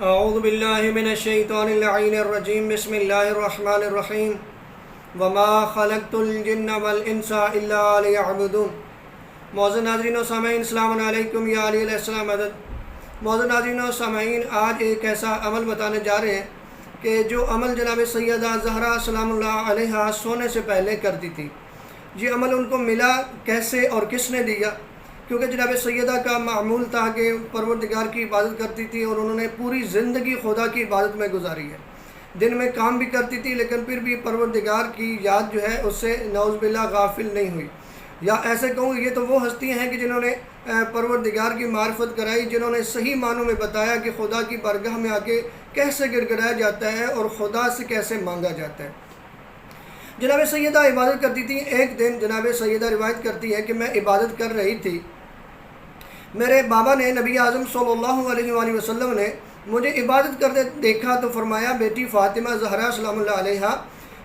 اعوذ باللہ من الشیطان اللعین الرجیم بسم اللہ الرحمن الرحیم وما خلقت الجن والانس الا لیعبدون۔ معزز ناظرین و سامعین السلام علیکم یا علیہ السلام مدد۔ معزز ناظرین و سامعین، آج ایک ایسا عمل بتانے جا رہے ہیں کہ جو عمل جناب سیدہ زہرا سلام اللہ علیہا سونے سے پہلے کرتی تھی۔ یہ عمل ان کو ملا کیسے اور کس نے دیا؟ کیونکہ جناب سیدہ کا معمول تھا کہ پروردگار کی عبادت کرتی تھی اور انہوں نے پوری زندگی خدا کی عبادت میں گزاری ہے۔ دن میں کام بھی کرتی تھی لیکن پھر بھی پروردگار کی یاد جو ہے اس سے نعوذ باللہ غافل نہیں ہوئی۔ یا ایسے کہوں یہ تو وہ ہستیاں ہیں کہ جنہوں نے پروردگار کی معرفت کرائی، جنہوں نے صحیح معنوں میں بتایا کہ خدا کی بارگاہ میں آ کے کیسے گڑ گڑایا جاتا ہے اور خدا سے کیسے مانگا جاتا ہے۔ جناب سیدہ عبادت کرتی تھی۔ ایک دن جناب سیدہ روایت کرتی ہے کہ میں عبادت کر رہی تھی، میرے بابا نے نبی اعظم صلی اللہ علیہ وآلہ وسلم نے مجھے عبادت کرتے دیکھا تو فرمایا، بیٹی فاطمہ زہرا سلام اللہ علیہا،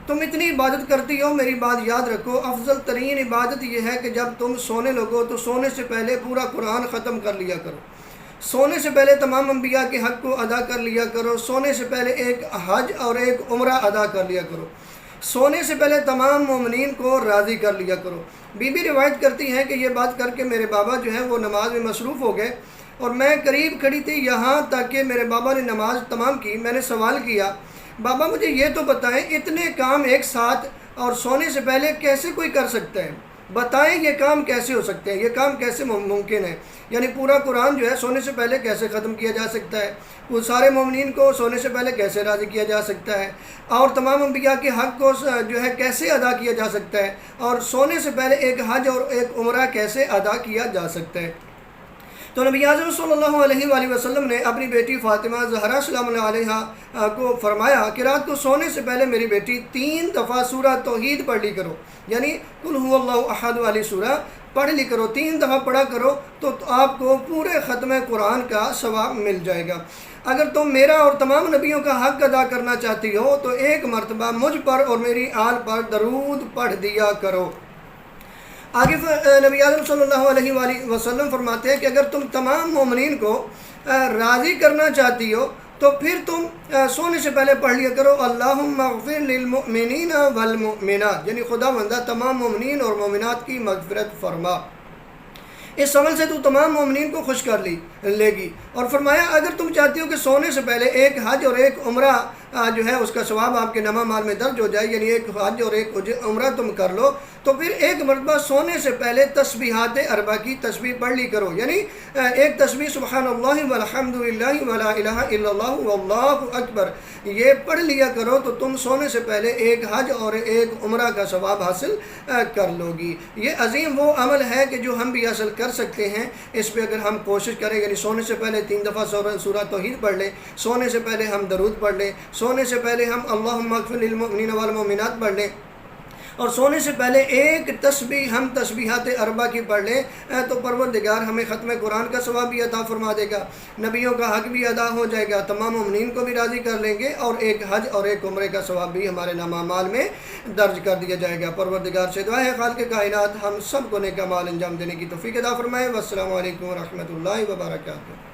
تم اتنی عبادت کرتی ہو، میری بات یاد رکھو، افضل ترین عبادت یہ ہے کہ جب تم سونے لگو تو سونے سے پہلے پورا قرآن ختم کر لیا کرو، سونے سے پہلے تمام انبیاء کے حق کو ادا کر لیا کرو، سونے سے پہلے ایک حج اور ایک عمرہ ادا کر لیا کرو، سونے سے پہلے تمام مومنین کو راضی کر لیا کرو۔ بی بی روایت کرتی ہیں کہ یہ بات کر کے میرے بابا جو ہے وہ نماز میں مصروف ہو گئے اور میں قریب کھڑی تھی، یہاں تک کہ میرے بابا نے نماز تمام کی۔ میں نے سوال کیا، بابا مجھے یہ تو بتائیں اتنے کام ایک ساتھ اور سونے سے پہلے کیسے کوئی کر سکتا ہے؟ بتائیں یہ کام کیسے ہو سکتے ہیں، یہ کام کیسے ممکن ہے؟ یعنی پورا قرآن جو ہے سونے سے پہلے کیسے ختم کیا جا سکتا ہے؟ وہ سارے مومنین کو سونے سے پہلے کیسے راضی کیا جا سکتا ہے؟ اور تمام انبیاء کے حق کو جو ہے کیسے ادا کیا جا سکتا ہے؟ اور سونے سے پہلے ایک حج اور ایک عمرہ کیسے ادا کیا جا سکتا ہے؟ تو نبی اعظم صلی اللہ علیہ وآلہ وسلم نے اپنی بیٹی فاطمہ زہرا سلام اللہ علیہا کو فرمایا کہ رات کو سونے سے پہلے میری بیٹی 3 دفعہ سورہ توحید پڑھ لی کرو، یعنی قل هو اللہ احد والی سورہ پڑھ لی کرو، 3 دفعہ پڑھا کرو تو آپ کو پورے ختم قرآن کا ثواب مل جائے گا۔ اگر تم میرا اور تمام نبیوں کا حق ادا کرنا چاہتی ہو تو ایک مرتبہ مجھ پر اور میری آل پر درود پڑھ دیا کرو۔ آگے نبی اعظم صلی اللہ علیہ وآلہ وسلم فرماتے ہیں کہ اگر تم تمام مومنین کو راضی کرنا چاہتی ہو تو پھر تم سونے سے پہلے پڑھ لیا کرو، اللہم اغفر للمؤمنین والمؤمنات، یعنی خدا بندہ تمام مومنین اور مومنات کی مغفرت فرما۔ اس عمل سے تو تمام مومنین کو خوش کر لے گی۔ اور فرمایا اگر تم چاہتی ہو کہ سونے سے پہلے ایک حج اور ایک عمرہ جو ہے اس کا ثواب آپ کے نامہ مال میں درج ہو جائے، یعنی ایک حج اور ایک عمرہ تم کر لو، تو پھر ایک مرتبہ سونے سے پہلے تسبیحات اربع کی تسبیح پڑھ لی کرو، یعنی ایک تسبیح سبحان اللہ والحمد للہ ولا الہ الا اللہ واللہ اکبر، یہ پڑھ لیا کرو تو تم سونے سے پہلے ایک حج اور ایک عمرہ کا ثواب حاصل کر لو گی۔ یہ عظیم وہ عمل ہے کہ جو ہم بھی حاصل کر سکتے ہیں، اس پہ اگر ہم کوشش کریں، یعنی سونے سے پہلے 3 دفعہ سورہ توحید پڑھ لیں، سونے سے پہلے ہم درود پڑھ لیں، سونے سے پہلے ہم اللہم اغفر للمؤمنین والمؤمنات پڑھ لیں، اور سونے سے پہلے ایک تسبیح ہم تسبیحات اربع کی پڑھ لیں تو پروردگار ہمیں ختم قرآن کا ثواب بھی عطا فرما دے گا، نبیوں کا حق بھی ادا ہو جائے گا، تمام مومنین کو بھی راضی کر لیں گے، اور ایک حج اور ایک عمرے کا ثواب بھی ہمارے نامہ اعمال میں درج کر دیا جائے گا۔ پروردگار سے دعا ہے خالق کائنات ہم سب کو نیک اعمال انجام دینے کی توفیق عطا فرمائے۔ والسلام علیکم ورحمۃ اللہ وبرکاتہ۔